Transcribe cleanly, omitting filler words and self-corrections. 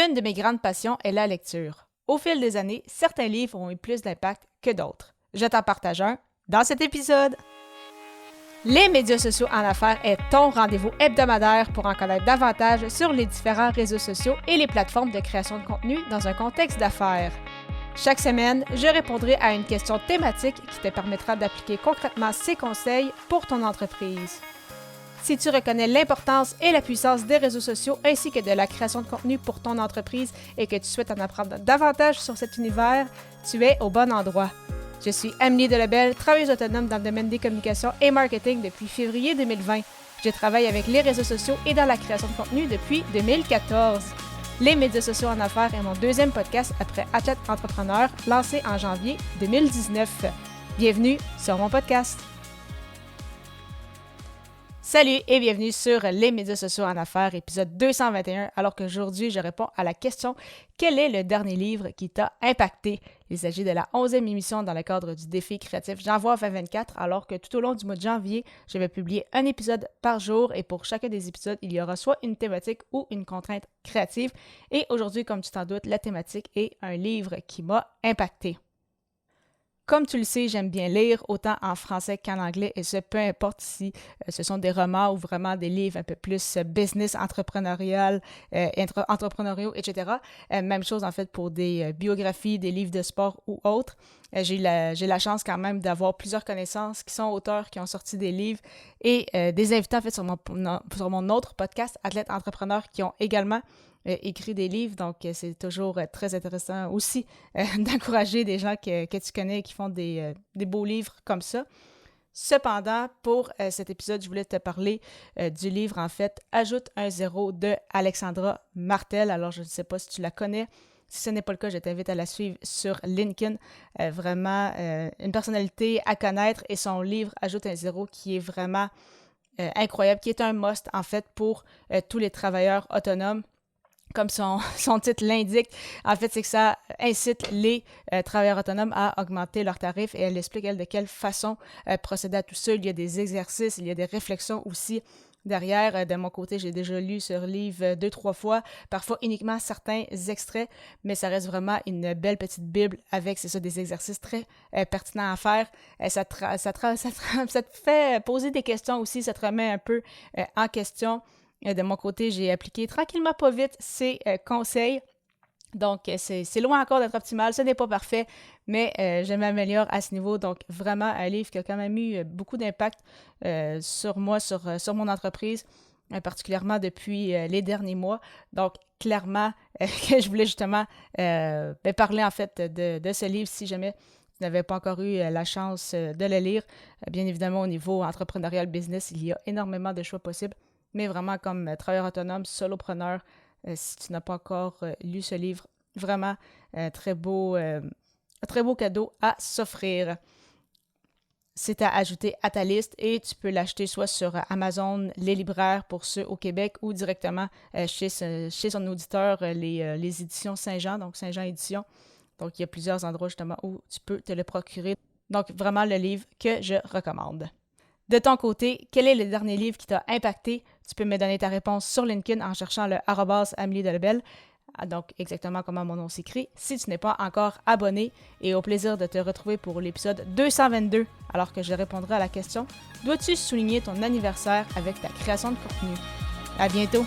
Une de mes grandes passions est la lecture. Au fil des années, certains livres ont eu plus d'impact que d'autres. Je t'en partage un dans cet épisode. Les médias sociaux en affaires est ton rendez-vous hebdomadaire pour en connaître davantage sur les différents réseaux sociaux et les plateformes de création de contenu dans un contexte d'affaires. Chaque semaine, je répondrai à une question thématique qui te permettra d'appliquer concrètement ces conseils pour ton entreprise. Si tu reconnais l'importance et la puissance des réseaux sociaux ainsi que de la création de contenu pour ton entreprise et que tu souhaites en apprendre davantage sur cet univers, tu es au bon endroit. Je suis Amélie Delebel, travailleuse autonome dans le domaine des communications et marketing depuis février 2020. Je travaille avec les réseaux sociaux et dans la création de contenu depuis 2014. Les médias sociaux en affaires est mon deuxième podcast après Athlète Entrepreneur, lancé en janvier 2019. Bienvenue sur mon podcast. Salut et bienvenue sur les médias sociaux en affaires, épisode 221, alors qu'aujourd'hui, je réponds à la question « Quel est le dernier livre qui t'a impacté? » Il s'agit de la 11e émission dans le cadre du défi créatif J'envoie 2024, alors que tout au long du mois de janvier, je vais publier un épisode par jour et pour chacun des épisodes, il y aura soit une thématique ou une contrainte créative. Et aujourd'hui, comme tu t'en doutes, la thématique est un livre qui m'a impacté. Comme tu le sais, j'aime bien lire, autant en français qu'en anglais, et ce, peu importe si ce sont des romans ou vraiment des livres un peu plus business, entrepreneurial, entrepreneuriaux, etc. Même chose, en fait, pour des biographies, des livres de sport ou autres. J'ai la chance quand même d'avoir plusieurs connaissances qui sont auteurs, qui ont sorti des livres, et des invités, en fait, sur mon autre podcast, Athlète Entrepreneur, qui ont également écrit des livres, donc c'est toujours très intéressant aussi d'encourager des gens que tu connais qui font des beaux livres comme ça. Cependant, pour cet épisode, je voulais te parler du livre, en fait, « Ajoute un zéro » de Alexandra Martel. Alors, je ne sais pas si tu la connais. Si ce n'est pas le cas, je t'invite à la suivre sur LinkedIn. Vraiment, une personnalité à connaître et son livre « Ajoute un zéro » qui est vraiment incroyable, qui est un must, en fait, pour tous les travailleurs autonomes. Comme son titre l'indique, en fait, c'est que ça incite les travailleurs autonomes à augmenter leurs tarifs et elle explique, elle, de quelle façon procéder à tout ça. Il y a des exercices, il y a des réflexions aussi derrière. De mon côté, j'ai déjà lu ce livre 2-3 fois, parfois uniquement certains extraits, mais ça reste vraiment une belle petite bible avec, c'est ça, des exercices très pertinents à faire. Ça te fait poser des questions aussi, ça te remet un peu en question. De mon côté, j'ai appliqué tranquillement pas vite ces conseils. Donc, c'est loin encore d'être optimal. Ce n'est pas parfait, mais je m'améliore à ce niveau. Donc, vraiment, un livre qui a quand même eu beaucoup d'impact sur moi, sur mon entreprise, particulièrement depuis les derniers mois. Donc, clairement, que je voulais justement parler en fait de ce livre si jamais tu n'avais pas encore eu la chance de le lire. Bien évidemment, au niveau entrepreneurial business, il y a énormément de choix possibles. Mais vraiment comme travailleur autonome, solopreneur, si tu n'as pas encore lu ce livre, vraiment très beau cadeau à s'offrir. C'est à ajouter à ta liste et tu peux l'acheter soit sur Amazon, les libraires pour ceux au Québec ou directement chez son auditeur, les éditions Saint-Jean, donc Saint-Jean Éditions. Donc il y a plusieurs endroits justement où tu peux te le procurer. Donc vraiment le livre que je recommande. De ton côté, quel est le dernier livre qui t'a impacté? Tu peux me donner ta réponse sur LinkedIn en cherchant le @Amélie Delebel, donc exactement comment mon nom s'écrit, si tu n'es pas encore abonné. Et au plaisir de te retrouver pour l'épisode 222, alors que je répondrai à la question « Dois-tu souligner ton anniversaire avec ta création de contenu? » À bientôt!